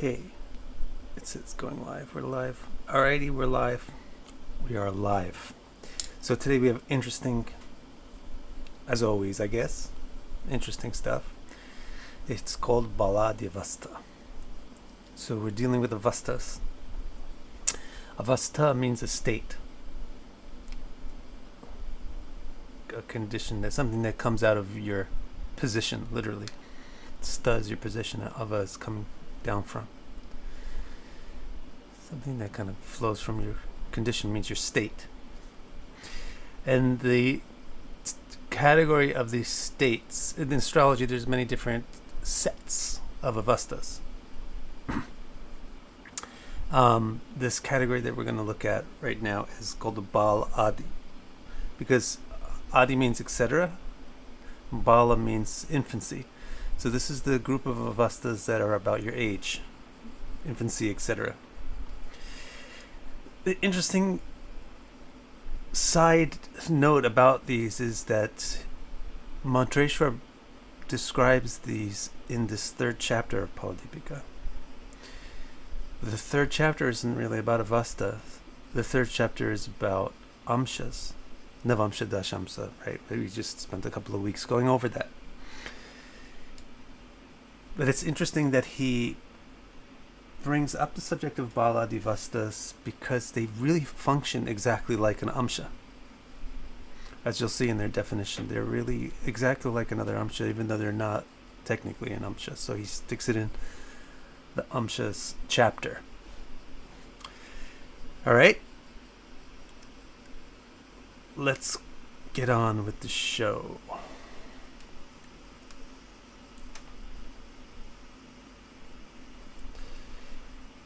Okay, it's going live. We're live. Alrighty, we're live. We are live. So today we have interesting, as always, I guess, interesting stuff. It's called Balady Avastha. So we're dealing with Avasthas. Avastha means a state, a condition, that's something that comes out of your position, literally. Sta is your position, Ava is coming down from. Something that kind of flows from your condition means your state. And the category of these states, in astrology there's many different sets of avasthas. This category that we're going to look at right now is called the Balady, because Adi means etc. Bala means infancy. So this is the group of avasthas that are about your age, infancy, etc. The interesting side note about these is that Mantreshwar describes these in this third chapter of Phaladipika. The third chapter isn't really about Avastha. The third chapter is about amshas, navamsha, dashamsa, right? We just spent a couple of weeks going over that. But it's interesting that he brings up the subject of Balady Avasthas because they really function exactly like an amsha. As you'll see in their definition, they're really exactly like another amsha, even though they're not technically an amsha. So he sticks it in the amshas chapter. All right. Let's get on with the show.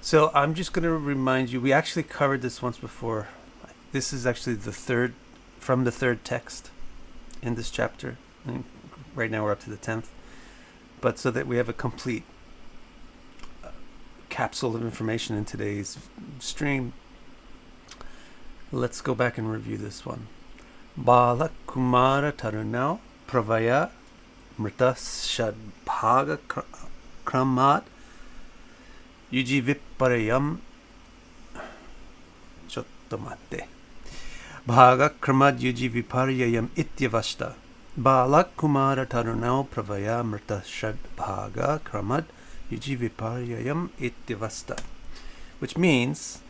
So I'm just going to remind you, we actually covered this once before. This is actually the third, from the third text in this chapter. And right now we're up to the 10th. But so that we have a complete capsule of information in today's stream, let's go back and review this one. Bala Kumara Tarunau Pravaya Mrita Shadbhaga Kramat Yujiviparayam Chottomate Bhaga Kramad Yujiviparayam Ityavashta Bala Kumara Tarunau Pravaya Mrita Shadbhaga Kramad Yujiviparayam Ityavashta, which means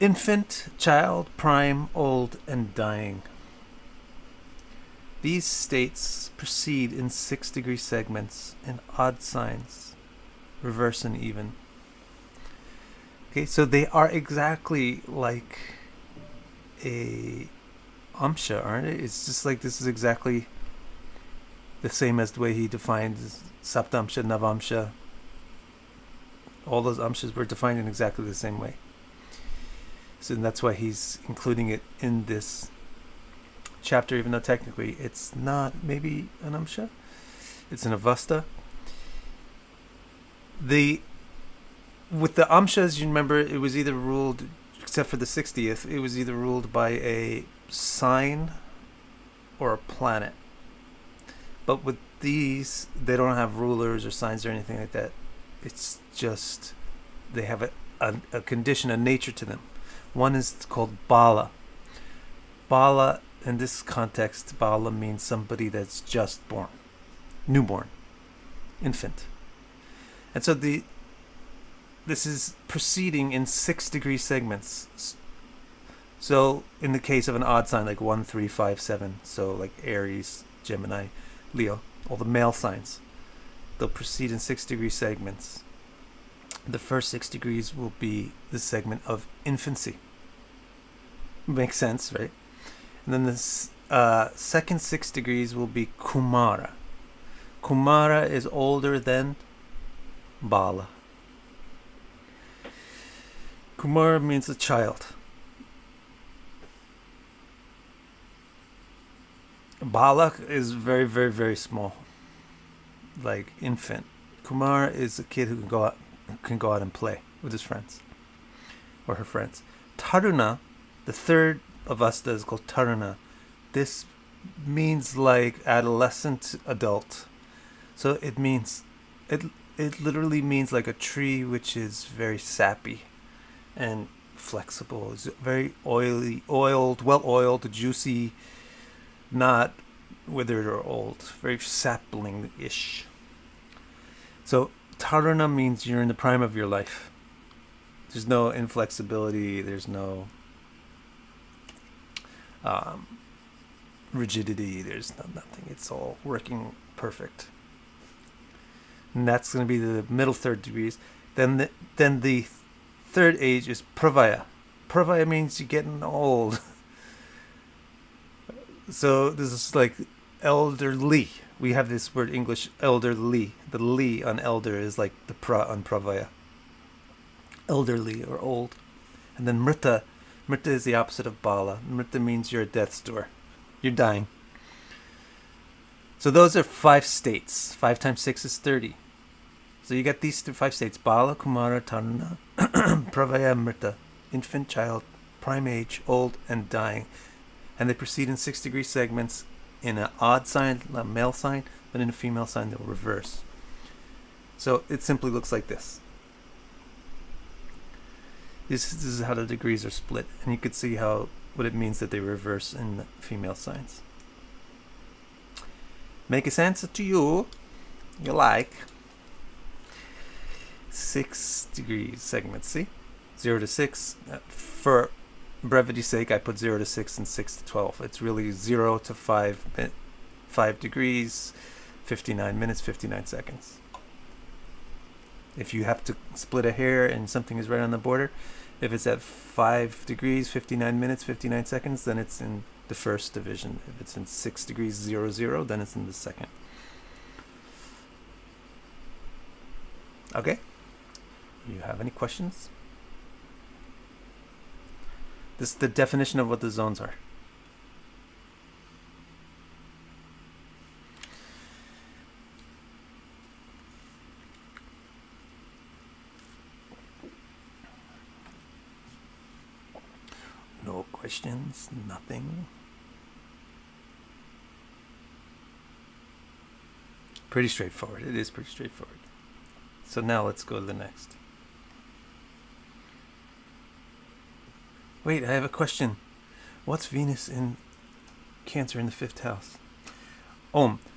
infant, child, prime, old, and dying. These states proceed in 6-degree segments in odd signs, reverse and even. Okay, so they are exactly like a amsha, aren't it? It's just like this is exactly the same as the way he defined saptamsha, navamsha. All those amshas were defined in exactly the same way. So that's why he's including it in this chapter, even though technically it's not maybe an amsha. It's an avastha. With the amshas, you remember, it was either ruled, except for the 60th, it was either ruled by a sign or a planet. But with these, they don't have rulers or signs or anything like that. It's just, they have a condition, a nature to them. One is called Bala. Bala, in this context, Bala means somebody that's just born, newborn, infant. And so this is proceeding in 6-degree segments. So in the case of an odd sign, like 1, 3, 5, 7, so like Aries, Gemini, Leo, all the male signs, they'll proceed in 6-degree segments. The first 6 degrees will be the segment of infancy. Makes sense, right? And then the second 6 degrees will be Kumara. Kumara is older than Bala. Kumara means a child. Bala is very, very, very small, like infant. Kumara is a kid who can go out and play with his friends or her friends. Taruna, the third avastha, is called Taruna. This means like adolescent adult. So it means it literally means like a tree which is very sappy and flexible. It's very well oiled, juicy, not withered or old. Very sapling-ish. So Taruna means you're in the prime of your life. There's no inflexibility. There's no rigidity. There's nothing. It's all working perfect. And that's going to be the middle third degrees. Then the third age is pravaya. Pravaya means you're getting old. So this is like elderly. We have this word English elderly. The li on elder is like the pra on pravaya. Elderly or old. And then mrita. Mrita is the opposite of bala. Mrita means you're at death's door. You're dying. So those are 5 states. 5 times 6 is 30. So you get these 5 states. Bala, Kumara, Taruna, Pravaya, Mrita. Infant, child, prime age, old, and dying. And they proceed in 6-degree segments in an odd sign, a male sign, but in a female sign they'll reverse. So it simply looks like this. This is how the degrees are split. And you could see what it means that they reverse in the female signs. Make a sense to you? You like? 6 degrees segments, see? 0 to 6. For brevity's sake, I put 0 to 6 and 6 to 12. It's really 0 to 5 degrees, 59 minutes, 59 seconds. If you have to split a hair and something is right on the border, if it's at 5 degrees, 59 minutes, 59 seconds, then it's in the first division. If it's in 6 degrees, 00, then it's in the second. Okay? You have any questions? This is the definition of what the zones are. No questions, nothing. Pretty straightforward. It is pretty straightforward. So now let's go to the next. Wait, I have a question. What's Venus in Cancer in the 5th house?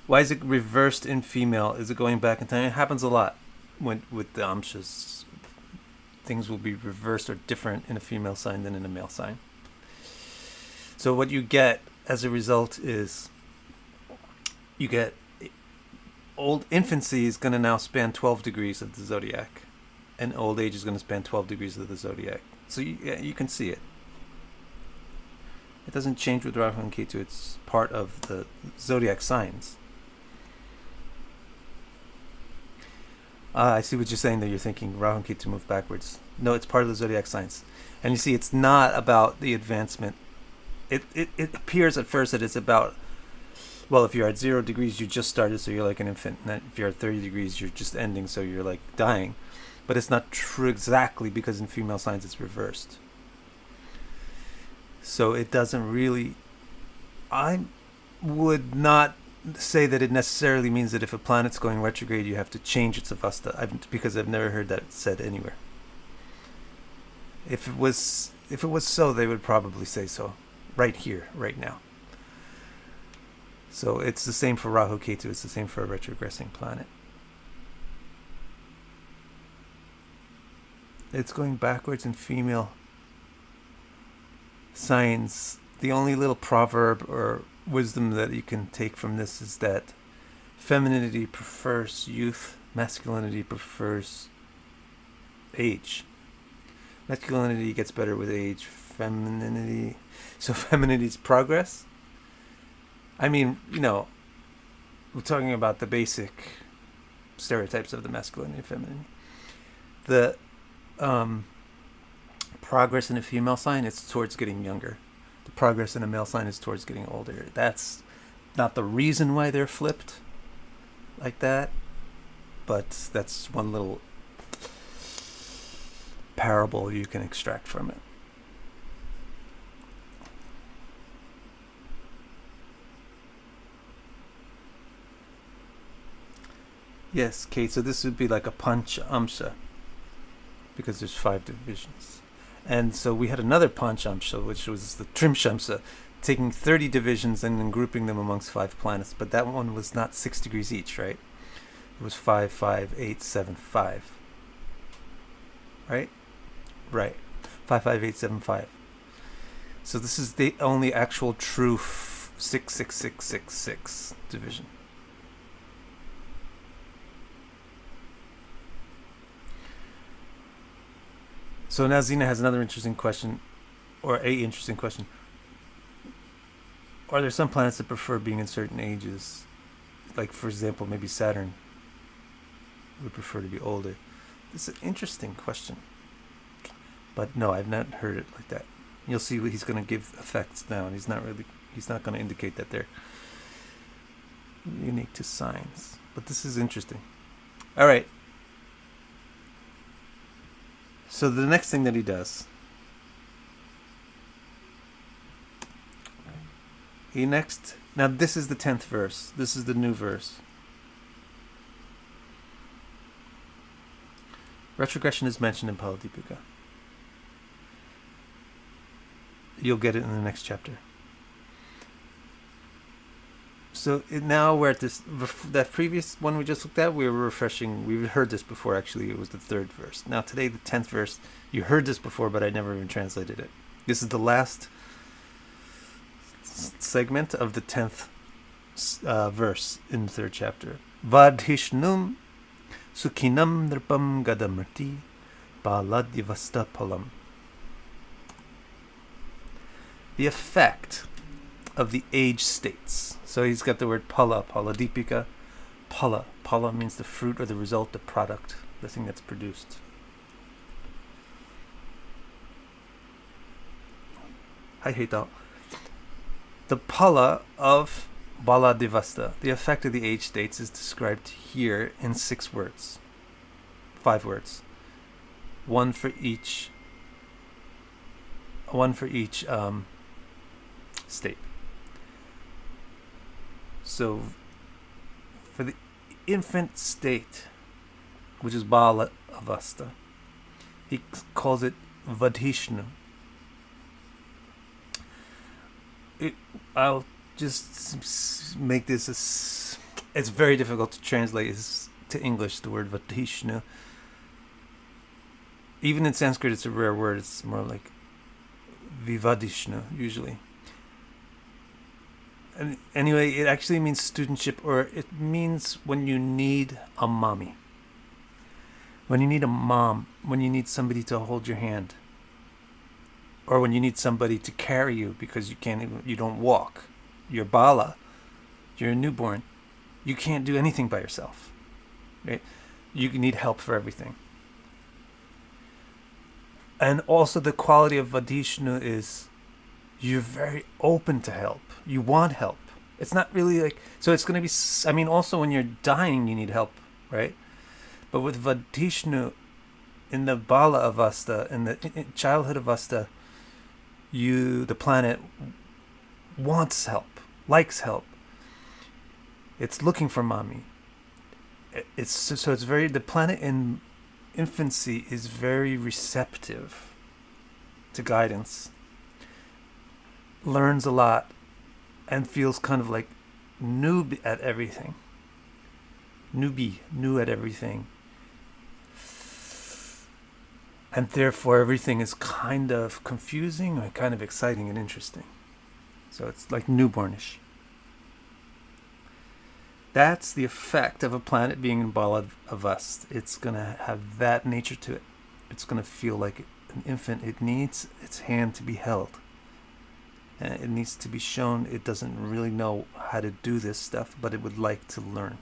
Why is it reversed in female? Is it going back in time? It happens a lot with the amshas. Things will be reversed or different in a female sign than in a male sign. So what you get as a result is you get old infancy is going to now span 12 degrees of the zodiac, and old age is going to span 12 degrees of the zodiac. So you can see it. It doesn't change with Rahu and Ketu. It's part of the zodiac signs. I see what you're saying there. You're thinking Rahu and Ketu move backwards. No, it's part of the zodiac signs. And you see, it's not about the advancement. It appears at first that it's about, well, if you're at 0 degrees, you just started, so you're like an infant. And if you're at 30 degrees, you're just ending, so you're like dying. But it's not true exactly, because in female signs it's reversed. So it doesn't really... I would not say that it necessarily means that if a planet's going retrograde, you have to change its Avastha, because I've never heard that said anywhere. If it was so, they would probably say so. Right here, right now. So it's the same for Rahu Ketu, it's the same for a retrogressing planet. It's going backwards in female signs. The only little proverb or wisdom that you can take from this is that femininity prefers youth, masculinity prefers age. Masculinity gets better with age, femininity... So feminity's progress? I mean, we're talking about the basic stereotypes of the masculinity and femininity. The progress in a female sign is towards getting younger. The progress in a male sign is towards getting older. That's not the reason why they're flipped like that, but that's one little parable you can extract from it. Yes, Kate. So this would be like a panchamsha because there's 5 divisions. And so we had another panchamsha, which was the trimshamsa, taking 30 divisions and then grouping them amongst 5 planets. But that one was not 6 degrees each, right? It was 5, 5, 8, 7, 5. Right? Right. 5, 5, 8, 7, 5. So this is the only actual true 6, 6, 6, 6, 6 division. So now Zena has another interesting question, or a interesting question. Are there some planets that prefer being in certain ages? Like, for example, maybe Saturn would prefer to be older. This is an interesting question. But no, I've not heard it like that. You'll see what he's going to give effects now, and he's not going to indicate that they're unique to signs. But this is interesting. All right. So the next thing that he does, now this is the 10th verse. This is the new verse. Retrogression is mentioned in Phaladipika. You'll get it in the next chapter. So now we're at this, that previous one we just looked at, we were refreshing. We've heard this before, actually. It was the 3rd verse. Now today, the 10th verse. You heard this before, but I never even translated it. This is the last segment of the 10th verse in the 3rd chapter. Vadhishnum sukhinam nirpam gadamrti Balady Avastha palam. The effect of the age states. So he's got the word pala, Phaladipika. Pala means the fruit or the result, the product, the thing that's produced. I hate that. The pala of Balady Avastha, the effect of the age states, is described here in 6 words. 5 words. One for each state. So for the infant state, which is Balady Avastha, he calls it Vadhishnu. I'll just make this it's very difficult to translate to English, the word Vadhishnu. Even in Sanskrit it's a rare word. It's more like Vivadishnu usually. And anyway, it actually means studentship, or it means when you need a mommy. When you need a mom, when you need somebody to hold your hand. Or when you need somebody to carry you because you don't walk. You're Bala. You're a newborn. You can't do anything by yourself. Right? You need help for everything. And also the quality of Vadhishnu is you're very open to help. You want help. It's not really like... So it's going to be... also when you're dying, you need help, right? But with Vadhishnu, in the Bala Avastha, in the childhood Avastha, the planet wants help, likes help. It's looking for mommy. The planet in infancy is very receptive to guidance, learns a lot, and feels kind of like new at everything. New at everything. And therefore everything is kind of confusing or kind of exciting and interesting. So it's like newbornish. That's the effect of a planet being in Balady Avastha. It's going to have that nature to it. It's going to feel like an infant. It needs its hand to be held. And it needs to be shown it doesn't really know how to do this stuff, but it would like to learn.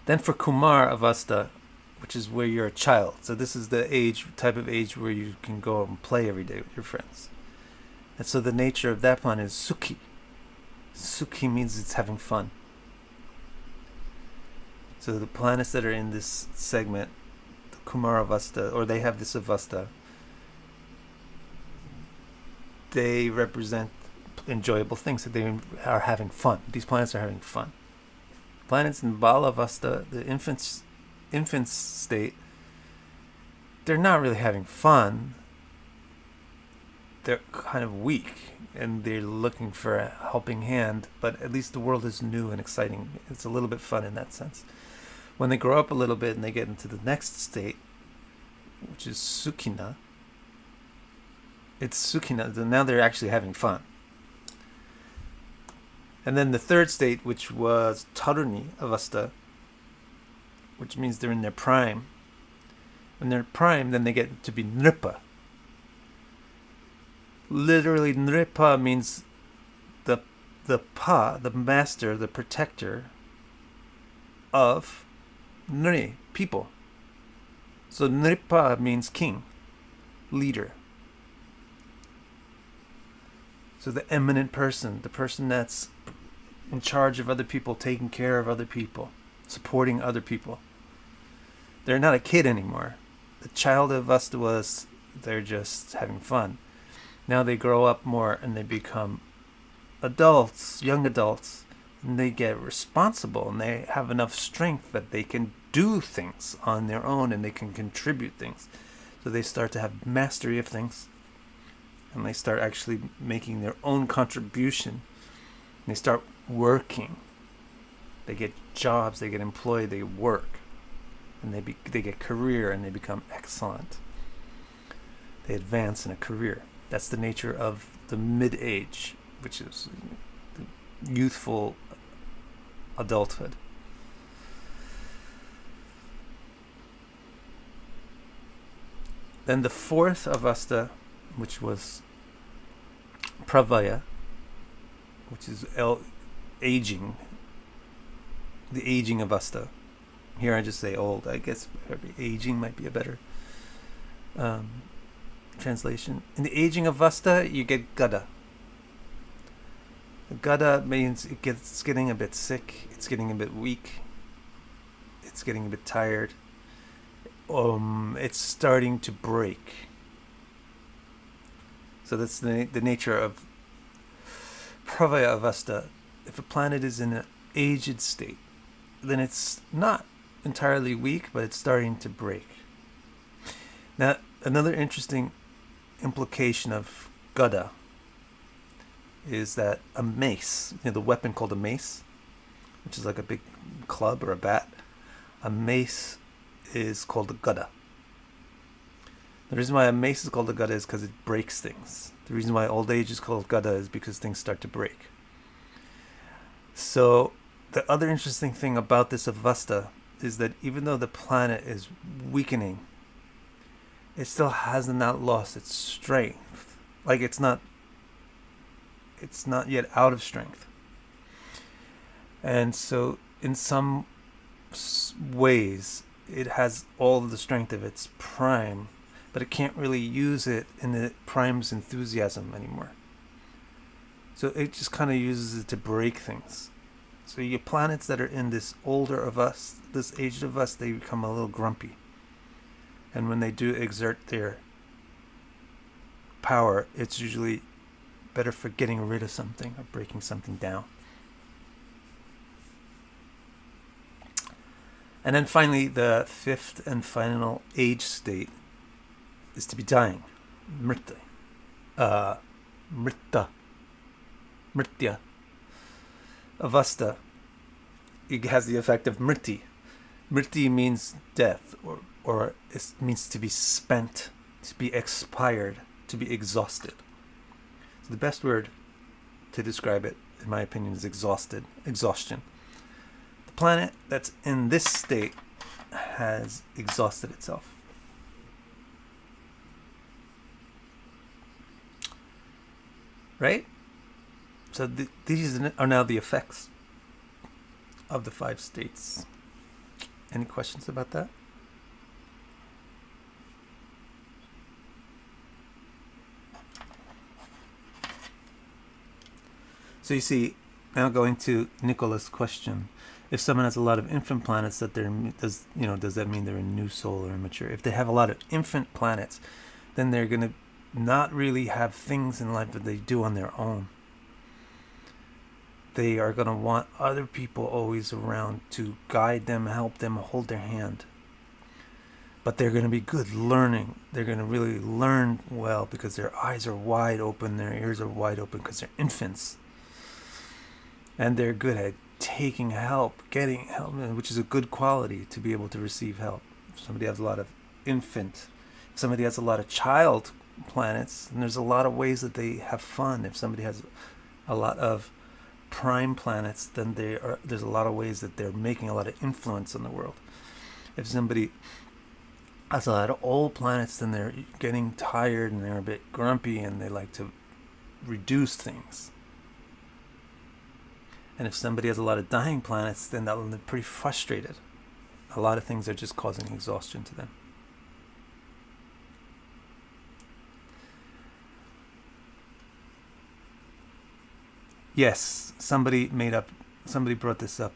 Then for Kumar Avastha, which is where you're a child. So this is the type of age where you can go out and play every day with your friends. And so the nature of that planet is Sukhi. Sukhi means it's having fun. So the planets that are in this segment, the Kumar Avastha, or they have this Avastha, they represent enjoyable things, that they are having fun. These planets are having fun. planets in Balavasta, the infant state, they're not really having fun. They're kind of weak, and they're looking for a helping hand, but at least the world is new and exciting. It's a little bit fun in that sense. When they grow up a little bit and they get into the next state, which is Sukhina, it's Sukhina, now they're actually having fun. And then the third state, which was Taruni Avastha, which means they're in their prime. When they're prime, then they get to be Nripa. Literally, Nripa means the master, the protector of Nri, people. So Nripa means king, leader. So the eminent person, the person that's in charge of other people, taking care of other people, supporting other people. They're not a kid anymore. The child of Avastha was, they're just having fun. Now they grow up more and they become adults, young adults, and they get responsible and they have enough strength that they can do things on their own and they can contribute things. So they start to have mastery of things. And they start actually making their own contribution. They start working. They get jobs, they get employed, they work. And they get career and they become excellent. They advance in a career. That's the nature of the mid-age, which is the youthful adulthood. Then the fourth Avastha, which was Pravaya, which is aging, the aging Avastha. Here I just say old. I guess aging might be a better translation. In the aging Avastha, you get Gada. Gada means it's getting a bit sick, it's getting a bit weak, it's getting a bit tired. It's starting to break. So that's the nature of Pravaya Avastha. If a planet is in an aged state, then it's not entirely weak, but it's starting to break. Now, another interesting implication of Gada is that a mace, the weapon called a mace, which is like a big club or a bat, a mace is called a Gada. The reason why a mace is called a Gada is because it breaks things. The reason why old age is called Gada is because things start to break. So the other interesting thing about this Avastha is that even though the planet is weakening, it still has not lost its strength. Like it's not yet out of strength. And so in some ways, it has all the strength of its prime, but it can't really use it in the prime's enthusiasm anymore. So it just kind of uses it to break things. So your planets that are in this older of us, this aged of us, they become a little grumpy. And when they do exert their power, it's usually better for getting rid of something or breaking something down. And then finally, the fifth and final age state is to be dying. Mritya. Avastha. It has the effect of mriti. Mriti means death, or it means to be spent, to be expired, to be exhausted. So the best word to describe it, in my opinion, is exhaustion. The planet that's in this state has exhausted itself. Right? So these are now the effects of the 5 states. Any questions about that? So you see, now going to Nicholas' question, if someone has a lot of infant planets, does that mean they're a new soul or immature? If they have a lot of infant planets, then they're going to not really have things in life that they do on their own. They are going to want other people always around to guide them, help them, hold their hand. But they're going to be good learning. They're going to really learn well because their eyes are wide open, their ears are wide open because they're infants. And they're good at taking help, getting help, which is a good quality to be able to receive help. If somebody has a lot of infant, if somebody has a lot of child planets, and there's a lot of ways that they have fun. If somebody has a lot of prime planets, then there's a lot of ways that they're making a lot of influence on the world. If somebody has a lot of old planets, then they're getting tired and they're a bit grumpy and they like to reduce things. And if somebody has a lot of dying planets, then they're pretty frustrated. A lot of things are just causing exhaustion to them. Yes, somebody brought this up.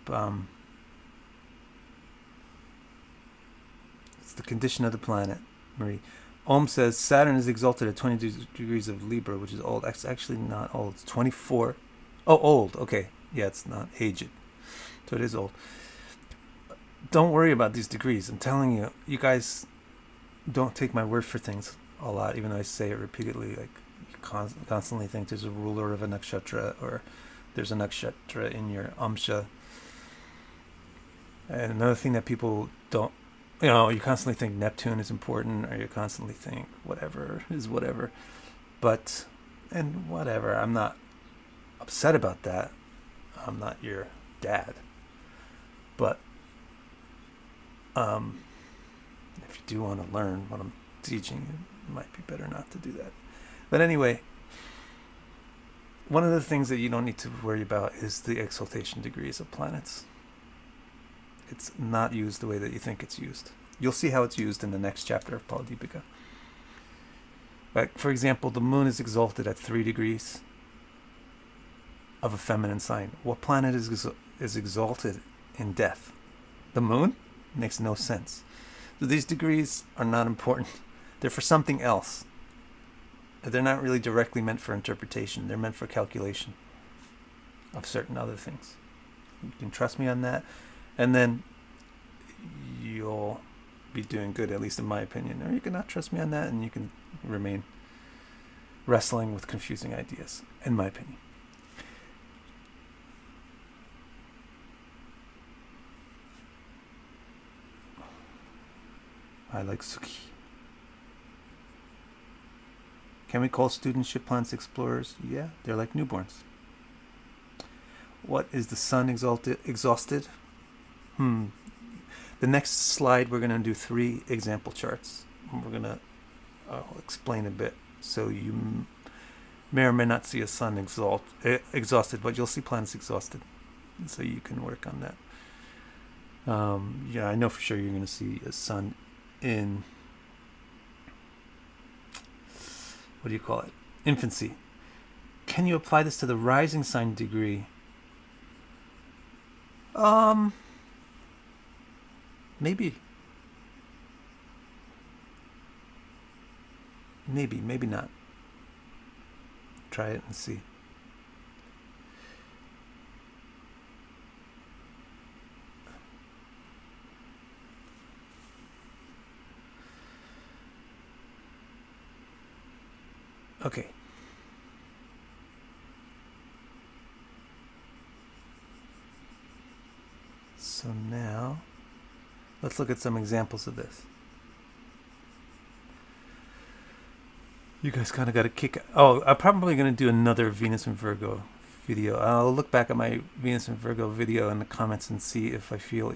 It's the condition of the planet, Marie. Ohm says Saturn is exalted at 22 degrees of Libra, which is old. It's actually not old. It's 24. Oh, old. Okay. Yeah, it's not aged. So it is old. Don't worry about these degrees. I'm telling you, you guys don't take my word for things a lot, even though I say it repeatedly. Like, you constantly think there's a ruler of a nakshatra, or there's a nakshatra in your amsha. And another thing that people don't, you constantly think Neptune is important, or you constantly think whatever is whatever. But, and whatever, I'm not upset about that. I'm not your dad. But if you do want to learn what I'm teaching, it might be better not to do that. But anyway, one of the things that you don't need to worry about is the exaltation degrees of planets. It's not used the way that you think it's used. You'll see how it's used in the next chapter of Phaladipika. Like, for example, the moon is exalted at 3 degrees of a feminine sign. What planet is exalted in death? The moon? Makes no sense. So these degrees are not important. They're for something else. They're not really directly meant for interpretation. They're meant for calculation of certain other things. You can trust me on that, and then you'll be doing good, at least in my opinion. Or you can not trust me on that, and you can remain wrestling with confusing ideas, in my opinion. I like Suki. Can we call students ship plants explorers? Yeah, they're like newborns. What is the sun exhausted? The next slide, we're going to do 3 example charts. We're going to explain a bit. So you may or may not see a sun exhausted, but you'll see planets exhausted. So you can work on that. I know for sure you're going to see a sun in, what do you call it? Infancy. Can you apply this to the rising sign degree? Maybe. Maybe not. Try it and see. Okay. So now, let's look at some examples of this. You guys kind of got a kick. Oh, I'm probably going to do another Venus and Virgo video. I'll look back at my Venus and Virgo video in the comments and see if I feel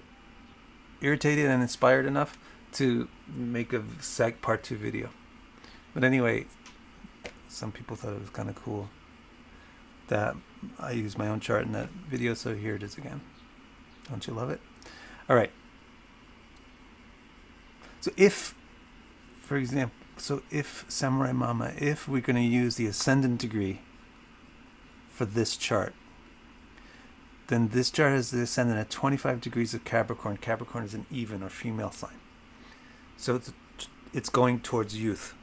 irritated and inspired enough to make a part 2 video. But anyway, some people thought it was kind of cool that I used my own chart in that video, so here it is again. Don't you love it? All right. So if, for example, if Samurai Mama, if we're going to use the ascendant degree for this chart, then this chart has the ascendant at 25 degrees of Capricorn. Capricorn is an even or female sign. So it's going towards youth.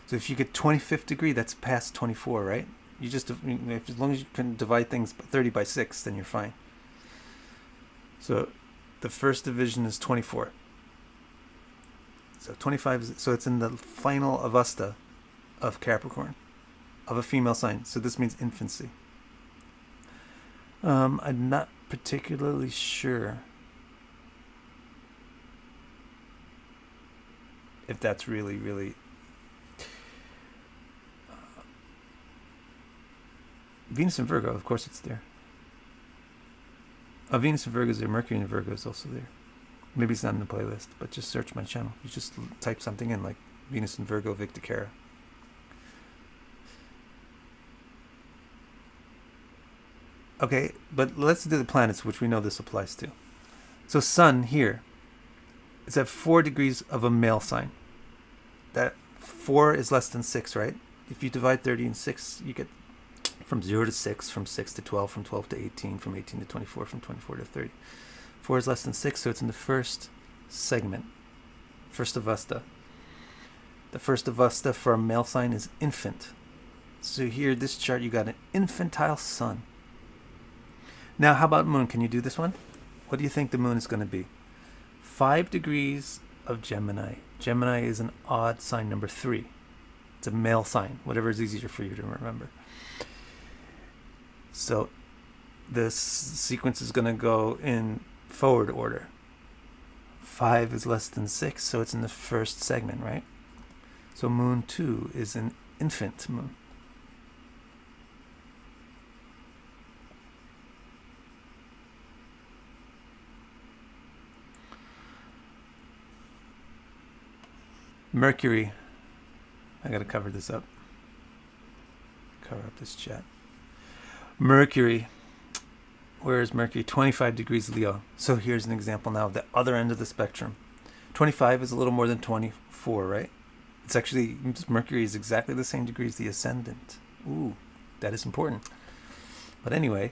So if you get 25th degree, that's past 24, right? You just, as long as you can divide things 30 by 6, then you're fine. So the first division is 24. So 25, so it's in the final Avastha of Capricorn, of a female sign. So this means infancy. I'm not particularly sure if that's really Venus and Virgo, of course it's there. Venus and Virgo is there. Mercury and Virgo is also there. Maybe it's not in the playlist, but just search my channel. You just type something in, like Venus and Virgo Victicara. Okay, but let's do the planets, which we know this applies to. So Sun here is at 4 degrees of a male sign. That 4 is less than 6, right? If you divide 30 and 6, you get from 0 to 6, from 6 to 12, from 12 to 18, from 18 to 24, from 24 to 30. 4 is less than 6, so it's in the first segment, first Avastha. The first Avastha for a male sign is infant. So here, this chart, you got an infantile sun. Now, how about moon? Can you do this one? What do you think the moon is going to be? 5 degrees of Gemini. Gemini is an odd sign, number 3. It's a male sign, whatever is easier for you to remember. So this sequence is going to go in forward order. 5 is less than 6, so it's in the first segment, right? So moon 2 is an infant moon. Mercury. I got to cover this up. Cover up this chat. Mercury. Where is Mercury? 25 degrees Leo. So here's an example now of the other end of the spectrum. 25 is a little more than 24, right? It's actually, Mercury is exactly the same degree as the ascendant. Ooh, that is important. But anyway,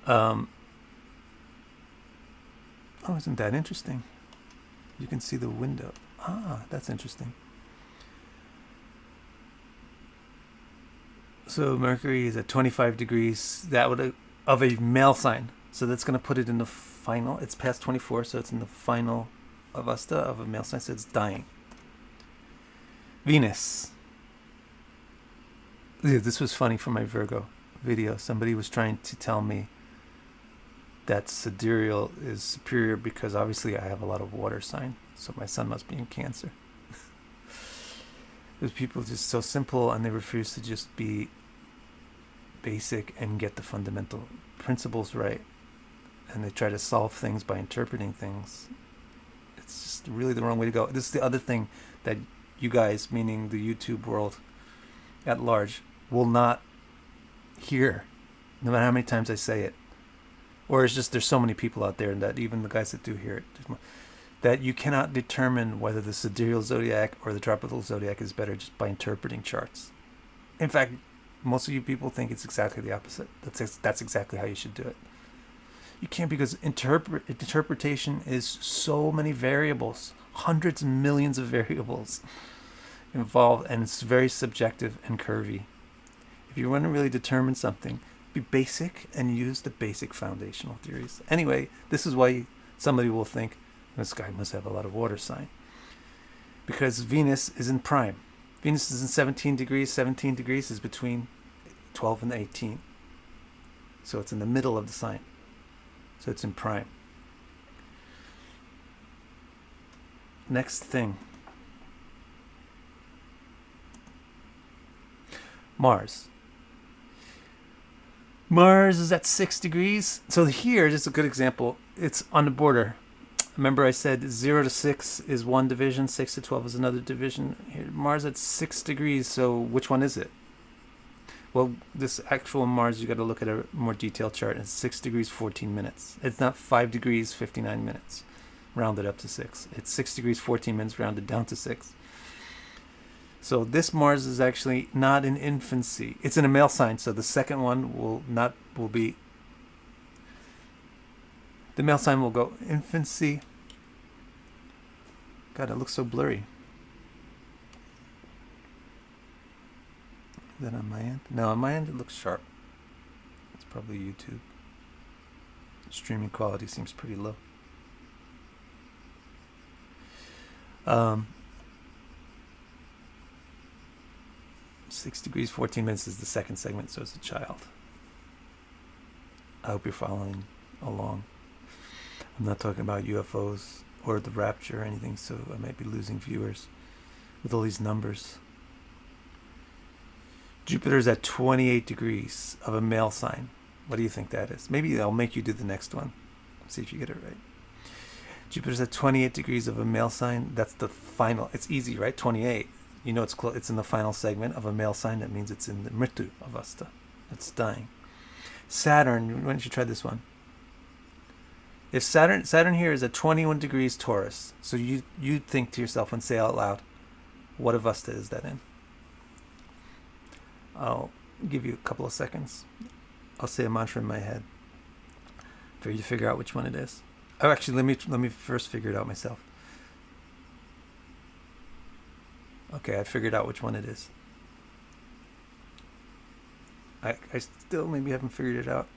oh, isn't that interesting? You can see the window. Ah, that's interesting. So Mercury is at 25 degrees. That would of a male sign. So that's going to put it in the final. It's past 24, so it's in the final Avastha of a male sign. So it's dying. Venus. Yeah, this was funny for my Virgo video. Somebody was trying to tell me that sidereal is superior because obviously I have a lot of water sign. So my sun must be in Cancer. Those people are just so simple and they refuse to just be basic and get the fundamental principles right. And they try to solve things by interpreting things. It's just really the wrong way to go. This is the other thing that you guys, meaning the YouTube world at large, will not hear, no matter how many times I say it. Or it's just there's so many people out there that even the guys that do hear it, that you cannot determine whether the sidereal zodiac or the tropical zodiac is better just by interpreting charts. In fact, most of you people think it's exactly the opposite. That's exactly how you should do it. You can't, because interpretation is so many variables, hundreds of millions of variables involved, and it's very subjective and curvy. If you want to really determine something, be basic and use the basic foundational theories. Anyway, this is why somebody will think, this guy must have a lot of water sign. Because Venus is in prime. Venus is in 17 degrees. 17 degrees is between 12 and 18. So it's in the middle of the sign. So it's in prime. Next thing. Mars. Mars is at 6 degrees. So here, just a good example, it's on the border. Remember I said 0 to 6 is one division, 6 to 12 is another division. Here, Mars at 6 degrees, so which one is it? Well, this actual Mars, you got to look at a more detailed chart. It's 6 degrees, 14 minutes. It's not 5 degrees, 59 minutes, rounded up to 6. It's 6 degrees, 14 minutes, rounded down to 6. So this Mars is actually not in infancy. It's in a male sign, so the second one will be, the male sign will go infancy. God, it looks so blurry. Is that on my end? No, on my end it looks sharp. It's probably YouTube. Streaming quality seems pretty low. 6 degrees, 14 minutes is the second segment, so it's a child. I hope you're following along. I'm not talking about UFOs or the rapture or anything, so I might be losing viewers with all these numbers. Jupiter's at 28 degrees of a male sign. What do you think that is? Maybe I'll make you do the next one. See if you get it right. Jupiter's at 28 degrees of a male sign. That's the final. It's easy, right? 28. You know it's close. It's in the final segment of a male sign. That means it's in the Mritu Avastha. It's dying. Saturn. Why don't you try this one? If Saturn here is at 21 degrees Taurus. So you think to yourself and say out loud, what Avastha is that in? I'll give you a couple of seconds. I'll say a mantra in my head for you to figure out which one it is. Oh, actually, let me first figure it out myself. Okay, I figured out which one it is. I still maybe haven't figured it out.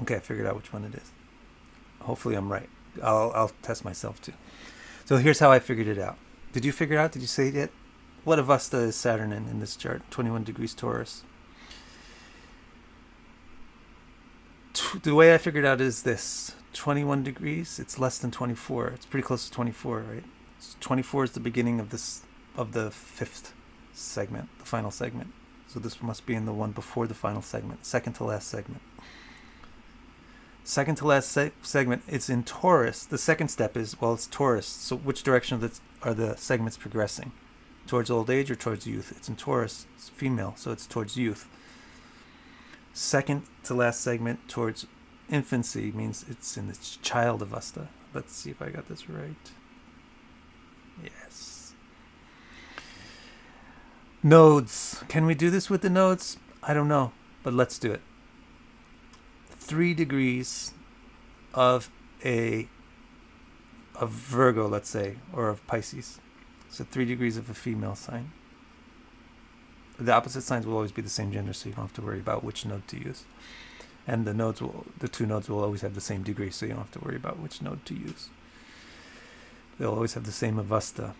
Okay, I figured out which one it is. Hopefully I'm right. I'll test myself too. So here's how I figured it out. Did you figure it out? Did you say it yet? What Avastha is Saturn in this chart? 21 degrees Taurus. The way I figured out is this. 21 degrees, it's less than 24. It's pretty close to 24, right? So 24 is the beginning of the fifth segment, the final segment. So this must be in the one before the final segment, second to last segment. Second to last segment, it's in Taurus. The second step is, well, it's Taurus. So which direction are the segments progressing? Towards old age or towards youth? It's in Taurus. It's female, so it's towards youth. Second to last segment towards infancy means it's in the child Avastha. Let's see if I got this right. Yes. Nodes. Can we do this with the nodes? I don't know, but let's do it. 3 degrees of Virgo, let's say, or of Pisces. So 3 degrees of a female sign. The opposite signs will always be the same gender, so you don't have to worry about which node to use. And the 2 nodes will always have the same degree, so you don't have to worry about which node to use. They'll always have the same Avastha.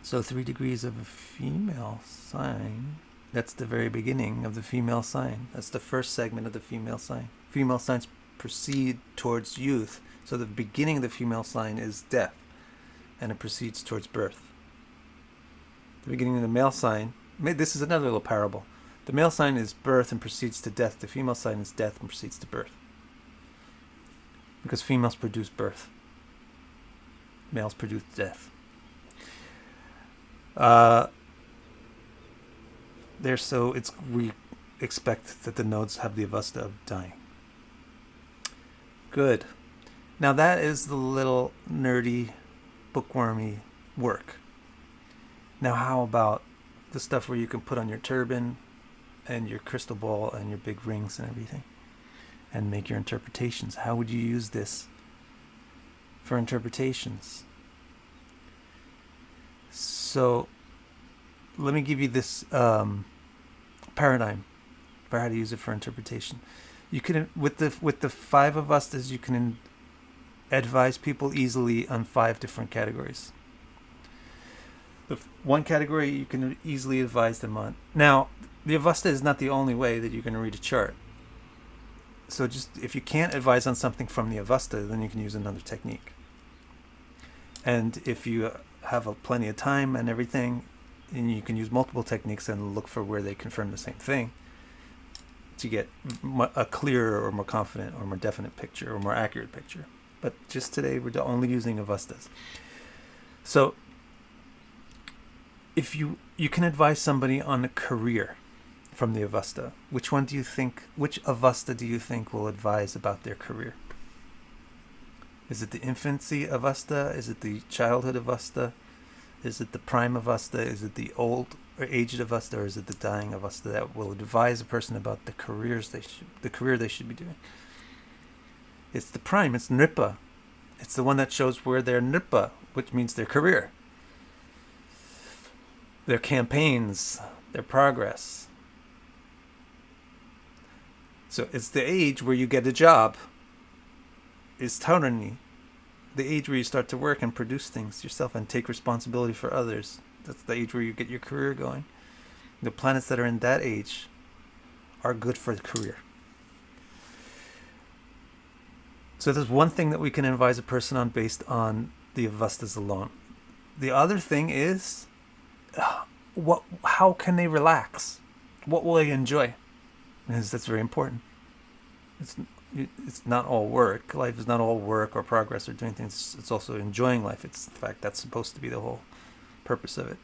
So 3 degrees of a female sign, that's the very beginning of the female sign. That's the first segment of the female sign. Female signs proceed towards youth, so the beginning of the female sign is death, and it proceeds towards birth. The beginning of the male sign, this is another little parable. The male sign is birth and proceeds to death. The female sign is death and proceeds to birth. Because females produce birth. Males produce death. We expect that the nodes have the Avastha of dying. Good. Now that is the little nerdy, bookwormy work. Now how about the stuff where you can put on your turban and your crystal ball and your big rings and everything and make your interpretations? How would you use this for interpretations? So let me give you this paradigm for how to use it for interpretation. You can, with the 5 Avasthas, you can advise people easily on 5 different categories. The one category you can easily advise them on. Now, the Avastha is not the only way that you're going to read a chart. So just if you can't advise on something from the Avastha, then you can use another technique. And if you have plenty of time and everything, and you can use multiple techniques and look for where they confirm the same thing to get a clearer or more confident or more definite picture or more accurate picture. But just today we're only using Avasthas. So if you can advise somebody on a career from the Avastha, which Avastha do you think will advise about their career? Is it the infancy Avastha? Is it the childhood Avastha? Is it the prime Avastha? Is it the old or aged Avastha? Or is it the dying Avastha that will advise a person about the career they should be doing? It's the prime. It's Nripa. It's the one that shows where they're Nripa, which means their career. their campaigns, their progress. So it's the age where you get a job. It's Taurani, the age where you start to work and produce things yourself and take responsibility for others. That's the age where you get your career going. The planets that are in that age are good for the career. So there's one thing that we can advise a person on based on the Avasthas alone. The other thing is, how can they relax? What will they enjoy? Because that's very important. It's not all work. Life is not all work or progress or doing things. It's also enjoying life. It's, in fact, that's supposed to be the whole purpose of it.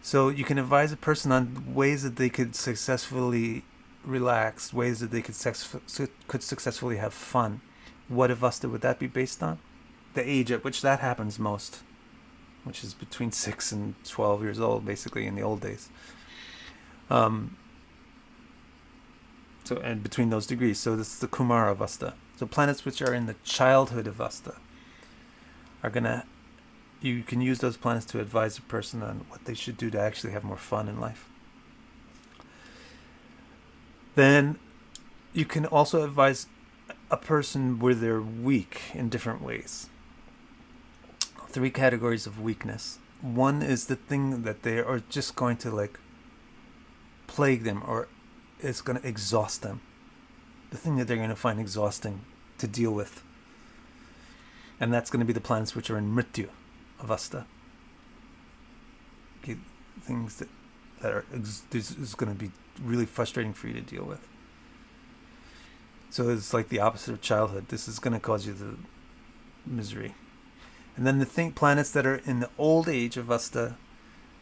So you can advise a person on ways that they could successfully relax, ways that they could successfully have fun. What Avastha would that be based on? The age at which that happens most, which is between 6 and 12 years old, basically, in the old days. So, and between those degrees. So this is the Kumara Avastha. So planets which are in the childhood Avastha are gonna, you can use those planets to advise a person on what they should do to actually have more fun in life. Then you can also advise a person where they're weak in different ways. 3 categories of weakness. One is the thing that they are just going to like plague them, or it's going to exhaust them. The thing that they're going to find exhausting to deal with. And that's going to be the planets which are in Mrityu Avastha. Okay, things that are this is going to be really frustrating for you to deal with. So it's like the opposite of childhood. This is going to cause you the misery. And then the planets that are in the old age of Avastha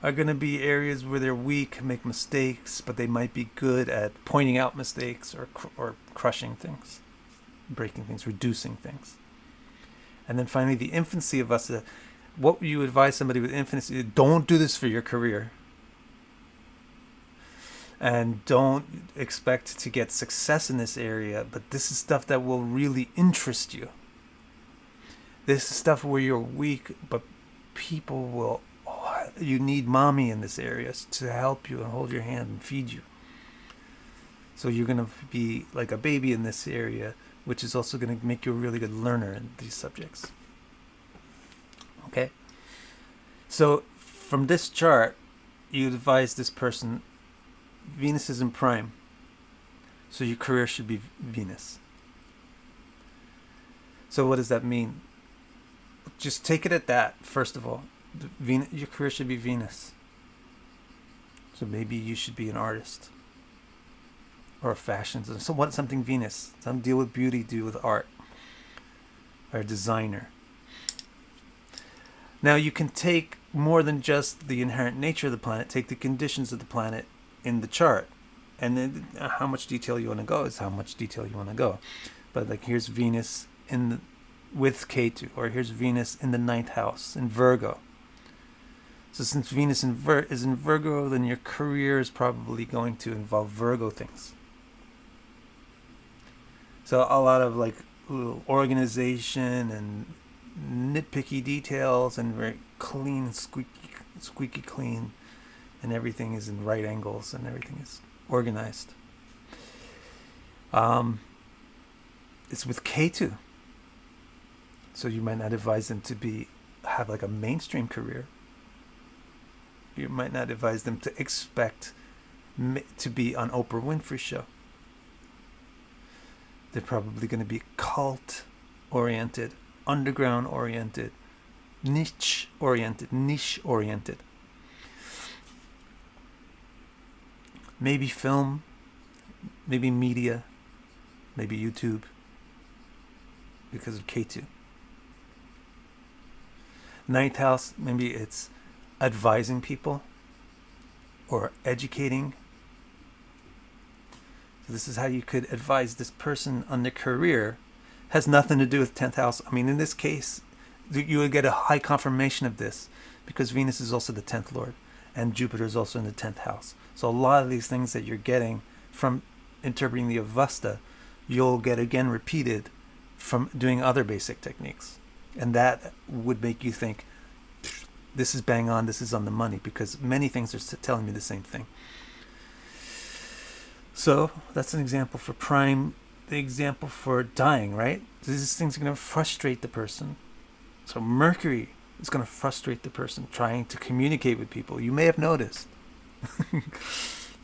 are going to be areas where they're weak, make mistakes, but they might be good at pointing out mistakes or crushing things, breaking things, reducing things. And then finally, the infancy of Avastha. What would you advise somebody with infancy? Don't do this for your career. And don't expect to get success in this area, but this is stuff that will really interest you. This is stuff where you're weak, but people will, you need mommy in this area to help you and hold your hand and feed you. So you're going to be like a baby in this area, which is also going to make you a really good learner in these subjects. Okay? So from this chart, you advise this person, Venus is in prime, so your career should be Venus. So what does that mean? Just take it at that, first of all. Your career should be Venus. So maybe you should be an artist or a fashion designer. So what? Something Venus. Some deal with beauty, deal with art, or a designer. Now you can take more than just the inherent nature of the planet. Take the conditions of the planet in the chart, and then how much detail you want to go is how much detail you want to go. But like, here's Venus with Ketu, or here's Venus in the 9th house in Virgo. So since Venus is in Virgo, then your career is probably going to involve Virgo things. So a lot of like little organization and nitpicky details, and very clean, squeaky clean, and everything is in right angles and everything is organized. It's with Ketu. So you might not advise them to have like a mainstream career. You might not advise them to expect to be on Oprah Winfrey's show. They're probably going to be cult-oriented, underground-oriented, niche-oriented. Maybe film, maybe media, maybe YouTube, because of Ketu. 9th house, maybe it's advising people or educating. So this is how you could advise this person on their career. Has nothing to do with 10th house. I mean, in this case, you would get a high confirmation of this because Venus is also the 10th lord and Jupiter is also in the 10th house. So a lot of these things that you're getting from interpreting the Avastha, you'll get again repeated from doing other basic techniques. And that would make you think, this is bang on, this is on the money, because many things are telling me the same thing. So that's an example for prime. The example for dying, right? These things are going to frustrate the person. So Mercury is going to frustrate the person trying to communicate with people. You may have noticed.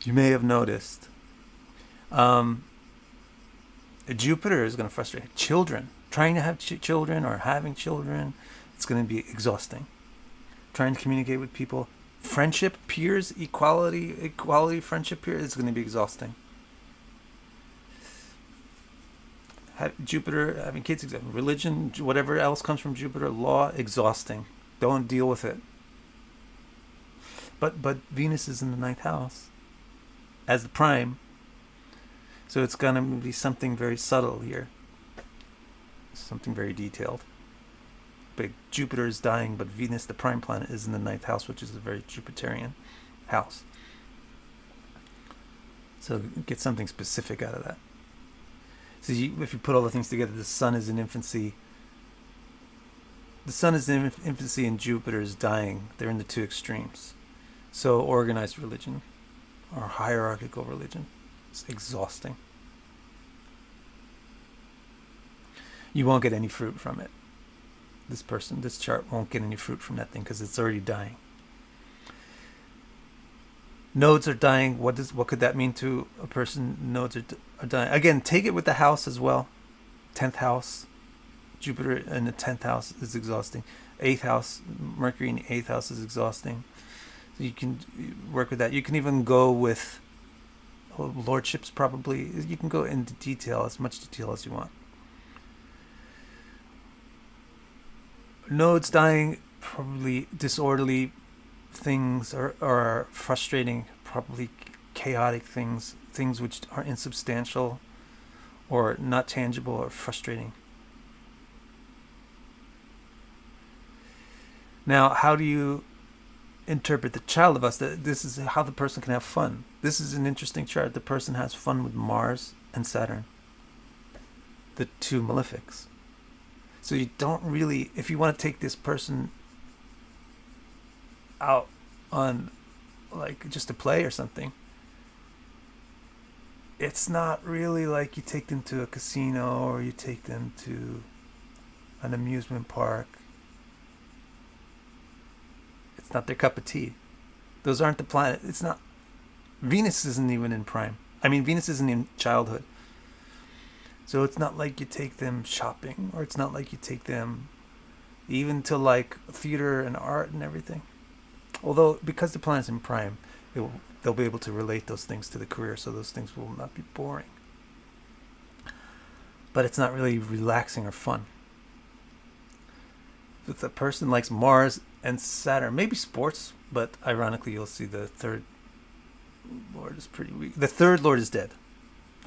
You may have noticed. Jupiter is going to frustrate children. Trying to have children or having children, it's going to be exhausting. Trying to communicate with people. Friendship, peers, equality, friendship, peers, it's going to be exhausting. Jupiter, having kids, religion, whatever else comes from Jupiter, law, exhausting. Don't deal with it. But Venus is in the 9th house as the prime. So it's going to be something very subtle here. Something very detailed. But Jupiter is dying, but Venus, the prime planet, is in the 9th house, which is a very Jupiterian house. So get something specific out of that. So if you put all the things together, the sun is in infancy. The sun is in infancy and Jupiter is dying. They're in the two extremes. So organized religion or hierarchical religion, it's exhausting. You won't get any fruit from it. This chart won't get any fruit from that thing because it's already dying. Nodes are dying. What could that mean to a person? Nodes are dying. Again, take it with the house as well. 10th house. Jupiter in the 10th house is exhausting. 8th house, Mercury in the 8th house is exhausting. So you can work with that. You can even go with lordships probably. You can go into detail, as much detail as you want. Nodes dying, probably disorderly things are frustrating, probably chaotic things which are insubstantial or not tangible or frustrating. Now, how do you interpret the child of Avastha? This is how the person can have fun. This is an interesting chart. The person has fun with Mars and Saturn, the two malefics. So you don't really, if you want to take this person out on like just to play or something, it's not really like you take them to a casino or you take them to an amusement park. It's not their cup of tea. Those aren't the planet. It's not. Venus isn't even in prime. Venus isn't in childhood. So it's not like you take them shopping, or it's not like you take them even to like theater and art and everything. Although, because the planet's in prime, they'll be able to relate those things to the career, so those things will not be boring. But it's not really relaxing or fun. If a person likes Mars and Saturn, maybe sports, but ironically you'll see the third lord is pretty weak. The third lord is dead.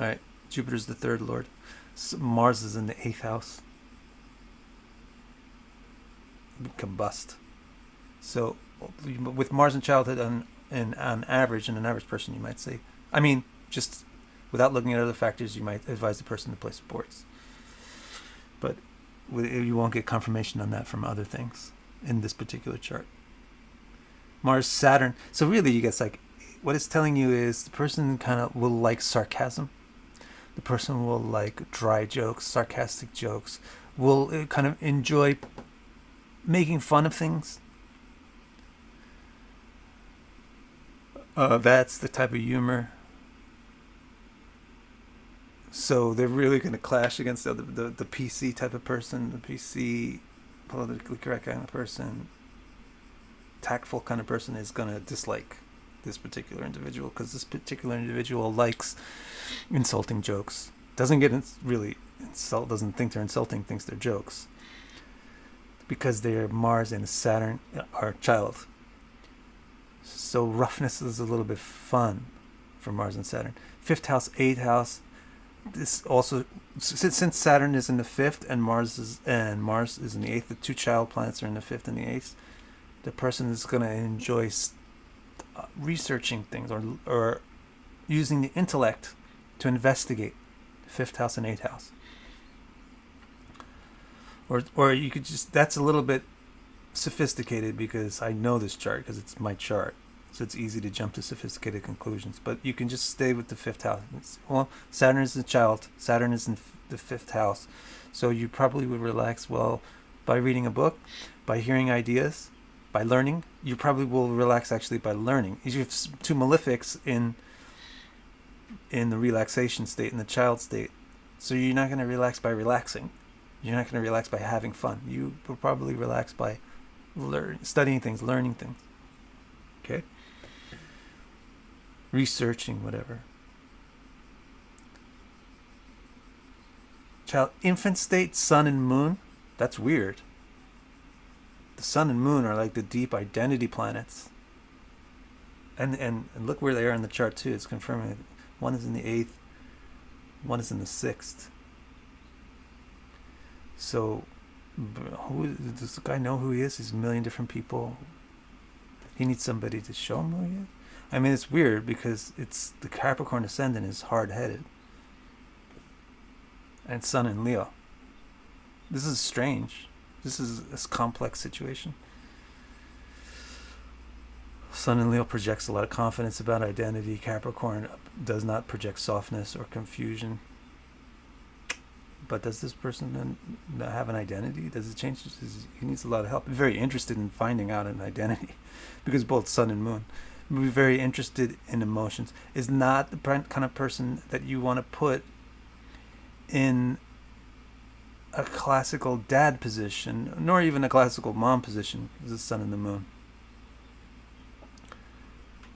Alright, Jupiter's the third lord. So Mars is in the 8th house. Combust. So with Mars in childhood, on average, in an average person, you might say, just without looking at other factors, you might advise the person to play sports. But you won't get confirmation on that from other things in this particular chart. Mars, Saturn. So really, you guess like what it's telling you is the person kind of will like sarcasm. The person will like dry jokes, sarcastic jokes. Will kind of enjoy making fun of things. That's the type of humor. So they're really going to clash against the PC type of person, the PC politically correct kind of person. Tactful kind of person is going to dislike this particular individual because this particular individual likes insulting jokes. Doesn't think they're insulting, thinks they're jokes. Because their Mars and Saturn are child. So roughness is a little bit fun for Mars and Saturn. 5th house, 8th house. This also, since Saturn is in the 5th and Mars is in the 8th, the two child planets are in the 5th and the 8th. The person is going to enjoy researching things or using the intellect to investigate 5th house and 8th house. Or you could just, that's a little bit sophisticated because I know this chart because it's my chart. So it's easy to jump to sophisticated conclusions. But you can just stay with the fifth house. Well, Saturn is the child. Saturn is in the fifth house. So you probably would relax well by reading a book, by hearing ideas, by learning. You probably will relax actually by learning. You have two malefics in the relaxation state, in the child state. So you're not going to relax by relaxing. You're not going to relax by having fun. You will probably relax by studying things, learning things. Okay? Researching, whatever. Child, infant state, sun and moon. That's weird. The sun and moon are like the deep identity planets. And look where they are in the chart too. It's confirming it. One is in the 8th, one is in the 6th. So, does the guy know who he is? He's a million different people. He needs somebody to show him who he is. I mean, it's weird because it's the Capricorn ascendant is hard-headed. And Sun in Leo. This is strange. This is a complex situation. Sun in Leo projects a lot of confidence about identity. Capricorn does not project softness or confusion. But does this person then have an identity? Does it change? He needs a lot of help. Very interested in finding out an identity. Because both Sun and Moon. Be very interested in emotions. Is not the kind of person that you want to put in a classical dad position, nor even a classical mom position, is the Sun and the Moon,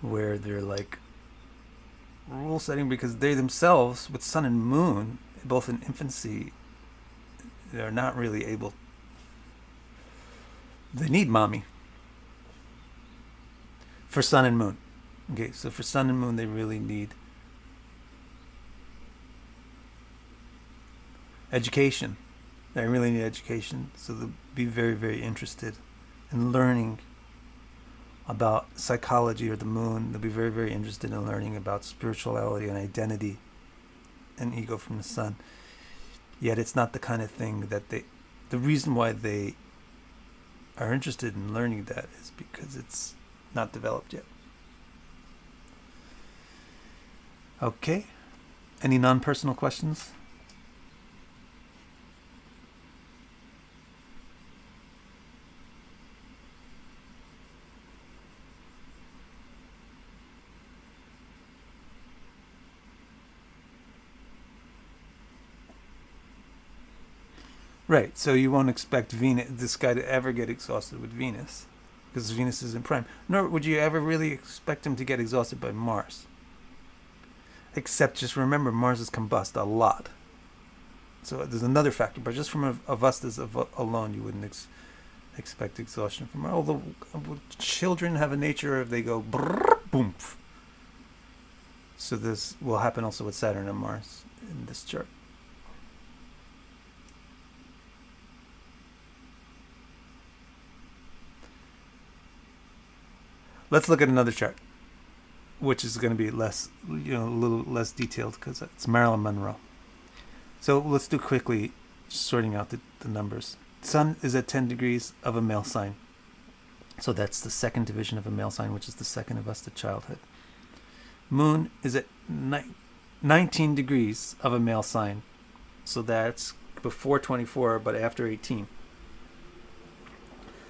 where they're like rule setting because they themselves, with Sun and Moon, both in infancy, they're not really able. They need mommy. For Sun and Moon. Okay, so for Sun and Moon, they really need education. They really need education. So they'll be very, very interested in learning about psychology or the moon. They'll be very, very interested in learning about spirituality and identity and ego from the sun. Yet it's not the kind of thing that the reason why they are interested in learning that is because it's not developed yet. Okay. Any non-personal questions? Right, so you won't expect this guy to ever get exhausted with Venus, because Venus is in prime. Nor would you ever really expect him to get exhausted by Mars. Except just remember, Mars is combust a lot. So there's another factor, but just from Avasthas alone, you wouldn't expect exhaustion from Mars. Although children have a nature of they go brrr, boom. So this will happen also with Saturn and Mars in this chart. Let's look at another chart, which is going to be less, a little less detailed because it's Marilyn Monroe. So let's do quickly, sorting out the numbers. Sun is at 10 degrees of a male sign. So that's the second division of a male sign, which is the second Avastha childhood. Moon is at 19 degrees of a male sign. So that's before 24, but after 18.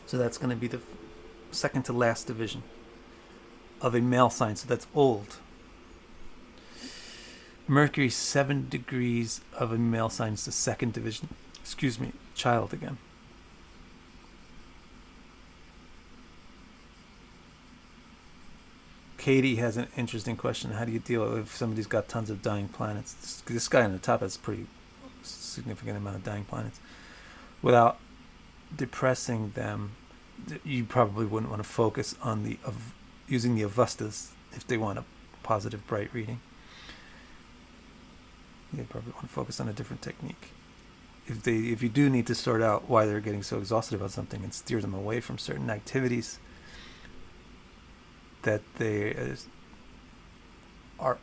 So that's going to be the second to last division of a male sign, so that's old. Mercury, 7 degrees of a male sign, is the second division. Child again. Katie has an interesting question. How do you deal if somebody's got tons of dying planets? This guy on the top has a pretty significant amount of dying planets. Without depressing them, you probably wouldn't want to focus on using the Avasthas if they want a positive, bright reading. You probably want to focus on a different technique. If you do need to sort out why they're getting so exhausted about something and steer them away from certain activities that they are,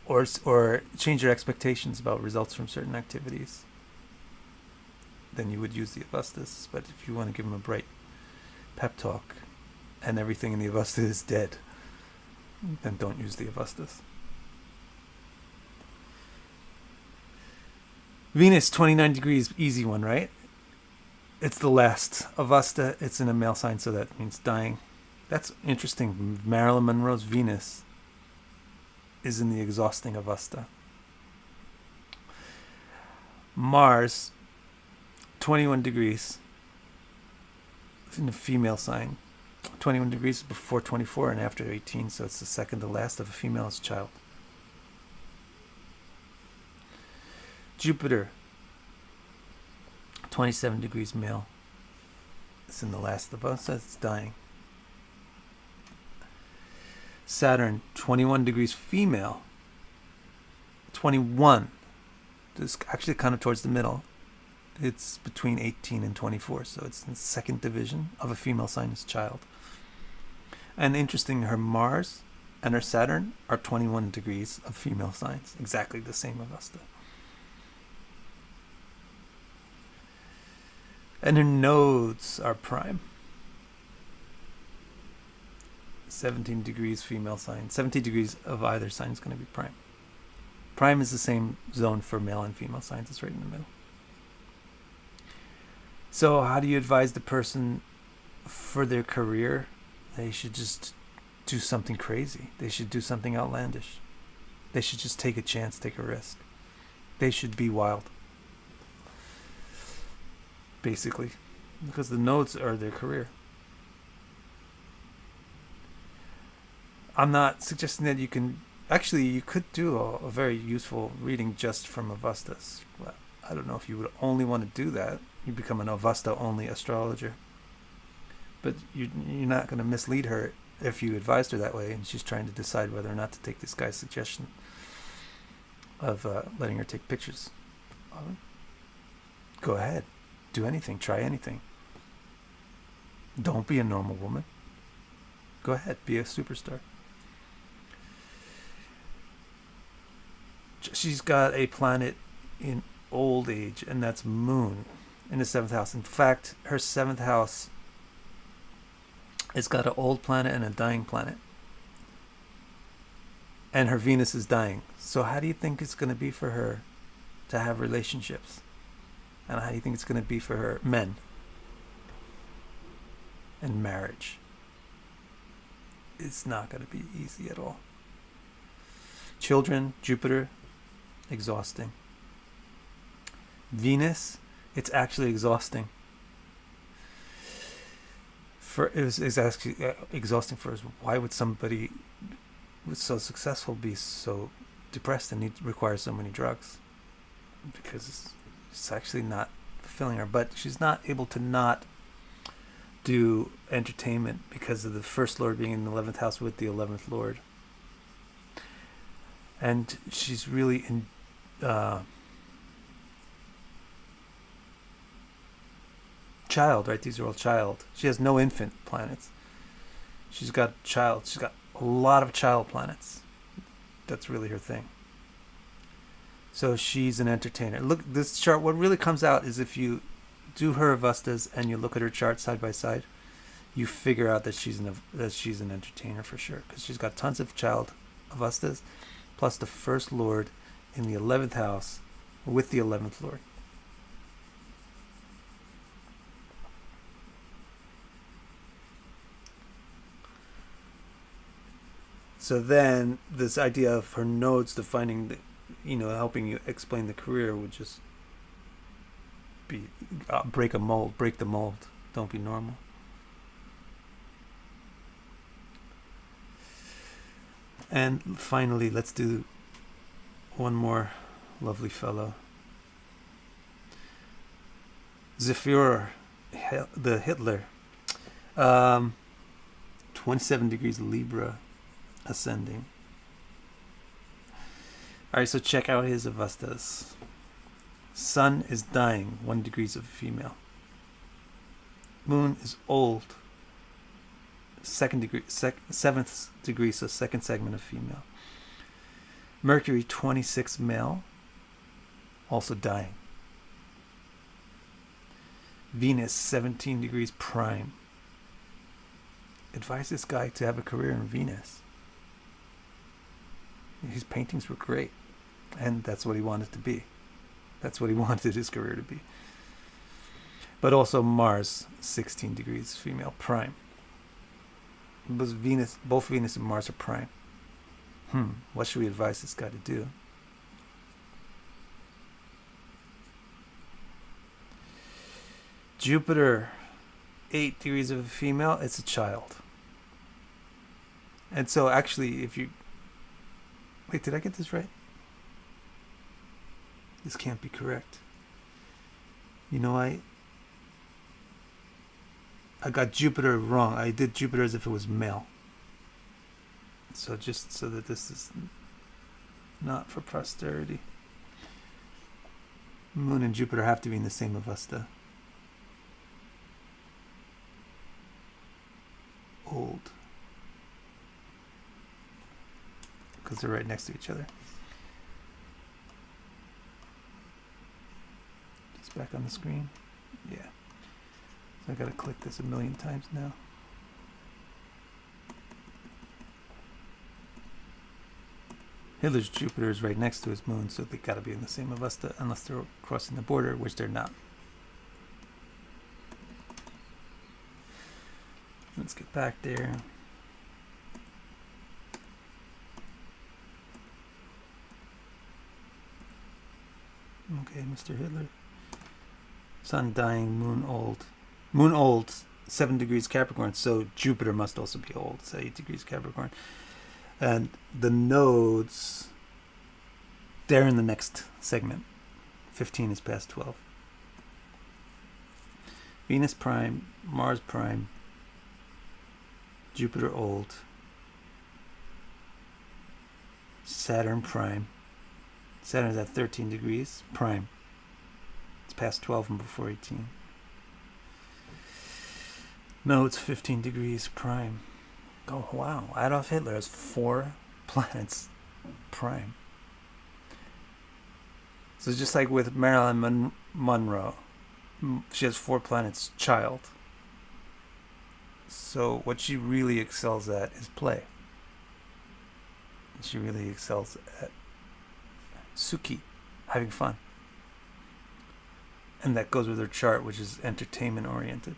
or change your expectations about results from certain activities, then you would use the Avasthas. But if you want to give them a bright pep talk and everything in the Avastha is dead, then don't use the Avasthas. Venus, 29 degrees, easy one, right? It's the last Avastha. It's in a male sign, so that means dying. That's interesting. Marilyn Monroe's Venus is in the exhausting Avastha. Mars, 21 degrees. It's in a female sign. 21 degrees before 24 and after 18, so it's the second to last of a female's child. Jupiter, 27 degrees male. It's in the last of us. It's dying. Saturn, 21 degrees female. 21. It's actually kind of towards the middle. It's between 18 and 24, so it's in the second division of a female sign as child. And interesting, her Mars and her Saturn are 21 degrees of female signs. Exactly the same Avastha. And her nodes are prime. 17 degrees female sign. 17 degrees of either sign is going to be prime. Prime is the same zone for male and female signs. It's right in the middle. So how do you advise the person for their career? They should just do something crazy. They should do something outlandish. They should just take a chance, take a risk. They should be wild. Basically. Because the nodes are their career. I'm not suggesting that you can... Actually, you could do a very useful reading just from Avasthas. Well, I don't know if you would only want to do that. You become an Avastha-only astrologer. But you're not going to mislead her if you advised her that way and she's trying to decide whether or not to take this guy's suggestion of letting her take pictures. Go ahead. Do anything. Try anything. Don't be a normal woman. Go ahead. Be a superstar. She's got a planet in old age, and that's Moon in the 7th house. In fact, her 7th house has got an old planet and a dying planet. And her Venus is dying. So how do you think it's going to be for her to have relationships? And how do you think it's going to be for her men and marriage? It's not going to be easy at all. Children, Jupiter, exhausting. Venus, it's actually exhausting. It was actually exhausting for us. Why would somebody who's so successful be so depressed and require so many drugs? Because it's actually not fulfilling her. But she's not able to not do entertainment because of the first lord being in the 11th house with the 11th lord. And she's really in child, right? These are all child. She has no infant planets. She's got child. She's got a lot of child planets. That's really her thing. So she's an entertainer. Look, this chart, what really comes out is if you do her Avasthas and you look at her chart side by side, you figure out that she's an entertainer for sure, because she's got tons of child Avasthas, plus the first lord in the 11th house with the 11th lord. So then this idea of her nodes defining the, helping you explain the career would just be break the mold. Don't be normal. And finally, let's do one more lovely fellow. Zephyr, the Hitler. 27 degrees Libra ascending. Alright, so check out his Avasthas. Sun is dying, 1 degrees of a female. Moon is old, 7th degree, so second segment of female. Mercury, 26 male, also dying. Venus, 17 degrees prime. advised this guy to have a career in Venus. His paintings were great, and that's what he wanted to be. That's what he wanted his career to be. But also Mars, 16 degrees female, prime. Both Venus and Mars are prime. What should we advise this guy to do? Jupiter, 8 degrees of a female, it's a child. And so actually, if you... Wait, did I get this right? This can't be correct. You know, I got Jupiter wrong. I did Jupiter as if it was male. So just so that this is not for posterity. Moon and Jupiter have to be in the same Avastha. Old. Because they're right next to each other. Just back on the screen. Yeah. So I gotta click this a million times now. Hitler's Jupiter is right next to his moon, so they gotta be in the same Avastha unless they're crossing the border, which they're not. Let's get back there. Okay, Mr. Hitler. Sun dying, moon old. Moon old, 7 degrees Capricorn, so Jupiter must also be old, so 8 degrees Capricorn. And the nodes, they're in the next segment. 15 is past 12. Venus prime, Mars prime, Jupiter old, Saturn prime. Saturn's at 13 degrees prime. It's past 12 and before 18. No, it's 15 degrees prime. Oh, wow. Adolf Hitler has 4 planets prime. So it's just like with Marilyn Monroe. She has 4 planets child. So what she really excels at is play. She really excels at Suki, having fun. And that goes with her chart, which is entertainment oriented.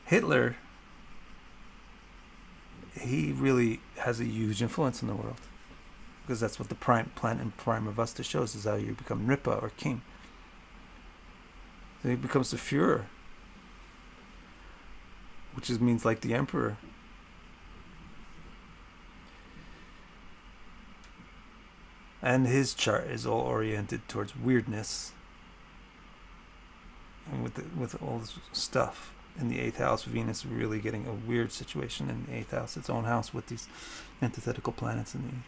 Hitler, he really has a huge influence in the world, because that's what the prime planet and prime Avastha shows, is how you become Ripa or king. So he becomes the Führer, which means like the emperor. And his chart is all oriented towards weirdness, and with all this stuff. In the 8th house, Venus really getting a weird situation in the 8th house, its own house, with these antithetical planets in the 8th.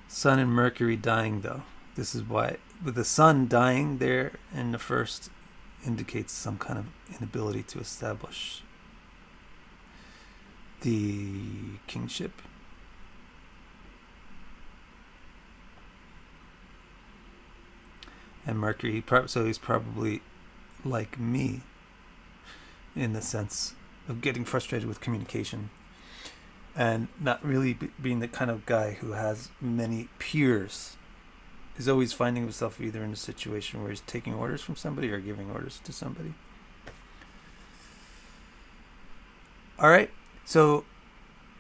Sun and Mercury dying, though. This is why, with the Sun dying there in the first, indicates some kind of inability to establish the kingship. And Mercury, so he's probably like me in the sense of getting frustrated with communication and not really being the kind of guy who has many peers. He's always finding himself either in a situation where he's taking orders from somebody or giving orders to somebody. All right, so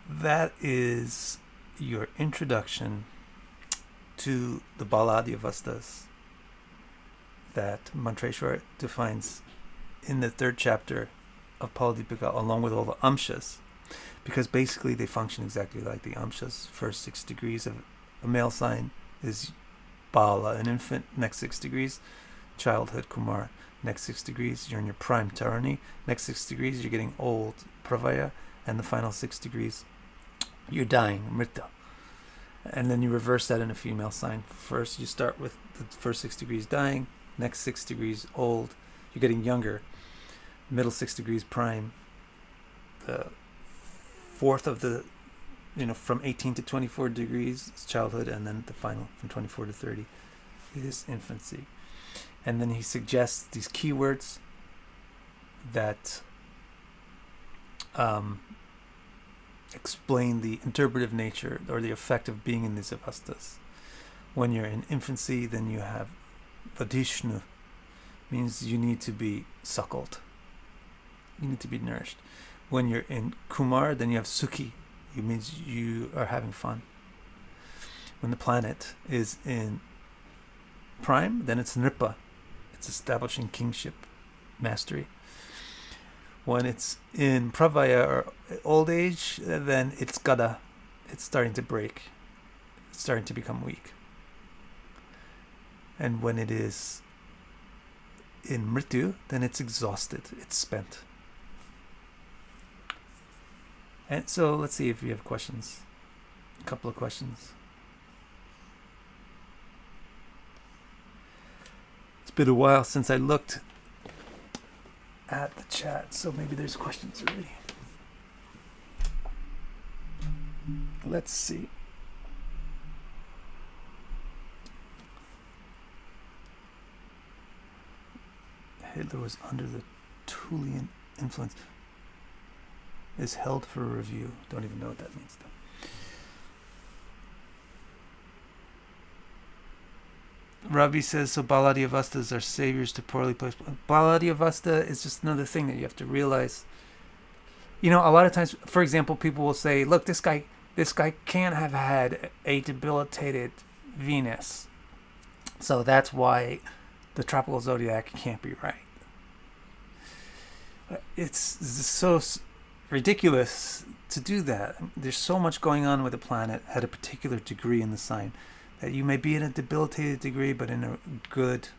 that is your introduction to the Balady Avasthas that Mantreshwar defines in the 3rd chapter of Phaladipika, along with all the amshas, because basically they function exactly like the amshas. First 6 degrees of a male sign is Bala, an infant. Next 6 degrees, childhood, Kumar. Next 6 degrees, you're in your prime, Tarani. Next 6 degrees, you're getting old, Pravaya. And the final 6 degrees, you're dying, Mrita. And then you reverse that in a female sign. First, you start with the first 6 degrees dying. Next 6 degrees old, you're getting younger. Middle 6 degrees prime. The fourth of the, from 18 to 24 degrees is childhood, and then the final from 24 to 30 is infancy. And then he suggests these keywords that explain the interpretive nature or the effect of being in these avasthas. When you're in infancy, then you have vadishnu, means you need to be suckled. You need to be nourished. When you're in kumar, then you have sukhi, it means you are having fun. When the planet is in prime, then it's nripa, it's establishing kingship, mastery. When it's in pravaya or old age, then it's gada, it's starting to break, it's starting to become weak. And when it is in mrityu, then it's exhausted, it's spent. And so let's see if you have questions. A couple of questions. It's been a while since I looked at the chat, so maybe there's questions already. Let's see. Hitler was under the Tulian influence. Is held for review. Don't even know what that means, though. Ravi says, so Balady Avasthas are saviors to poorly placed. Balady Avastha is just another thing that you have to realize. You know, a lot of times, for example, people will say, look, this guy can't have had a debilitated Venus. So that's why the tropical zodiac can't be right. It's so ridiculous to do that. There's so much going on with the planet at a particular degree in the sign that you may be in a debilitated degree, but in a good.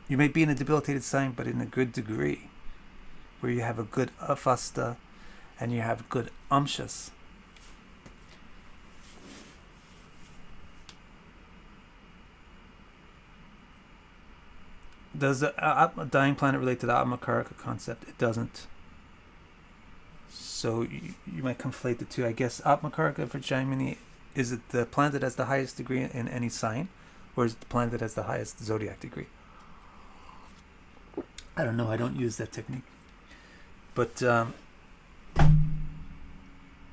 You may be in a debilitated sign, but in a good degree, where you have a good avastha and you have good amshas. Does a dying planet relate to the Atmakaraka concept? It doesn't. So you might conflate the two. I guess Atmakaraka for Gemini, is it the planet that has the highest degree in any sign, or is it the planet that has the highest zodiac degree? I don't know. I don't use that technique. But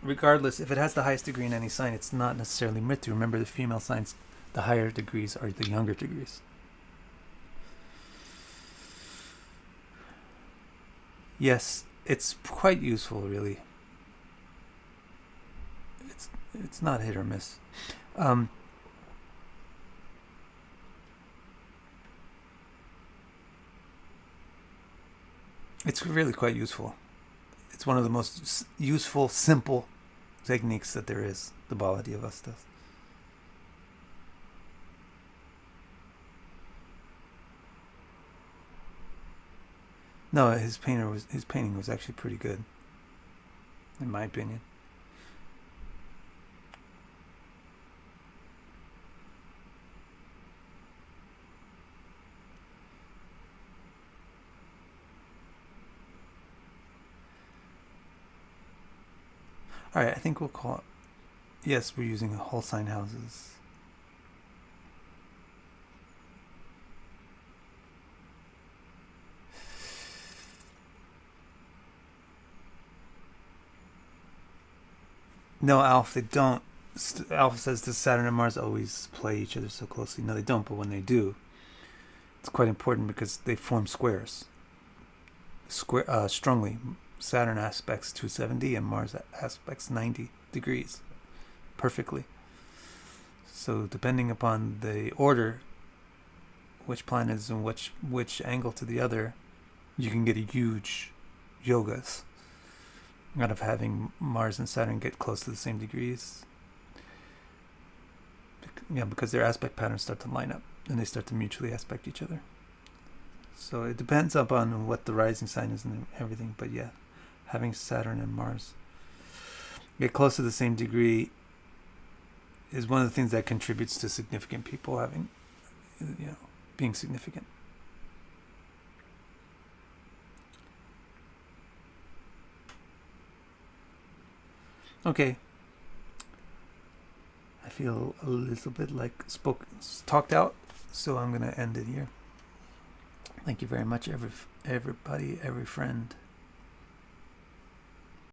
regardless, if it has the highest degree in any sign, it's not necessarily Mrityu. Remember, the female signs, the higher degrees are the younger degrees. Yes, it's quite useful, really. It's not hit or miss. It's really quite useful. It's one of the most useful, simple techniques that there is, the Balady Avasthas. No, his painting was actually pretty good, in my opinion. All right, I think we'll call it. Yes, we're using whole sign houses. No, Alf, they don't. Alf says, does Saturn and Mars always play each other so closely? No, they don't, but when they do, it's quite important because they form squares. Strongly. Saturn aspects 270 and Mars aspects 90 degrees. Perfectly. So depending upon the order, which planet is in which angle to the other, you can get a huge yogas out of having Mars and Saturn get close to the same degrees. Yeah, because their aspect patterns start to line up and they start to mutually aspect each other. So it depends upon what the rising sign is and everything, but yeah, having Saturn and Mars get close to the same degree is one of the things that contributes to significant people having, being significant. Okay. I feel a little bit like talked out, so I'm going to end it here. Thank you very much, everybody, every friend.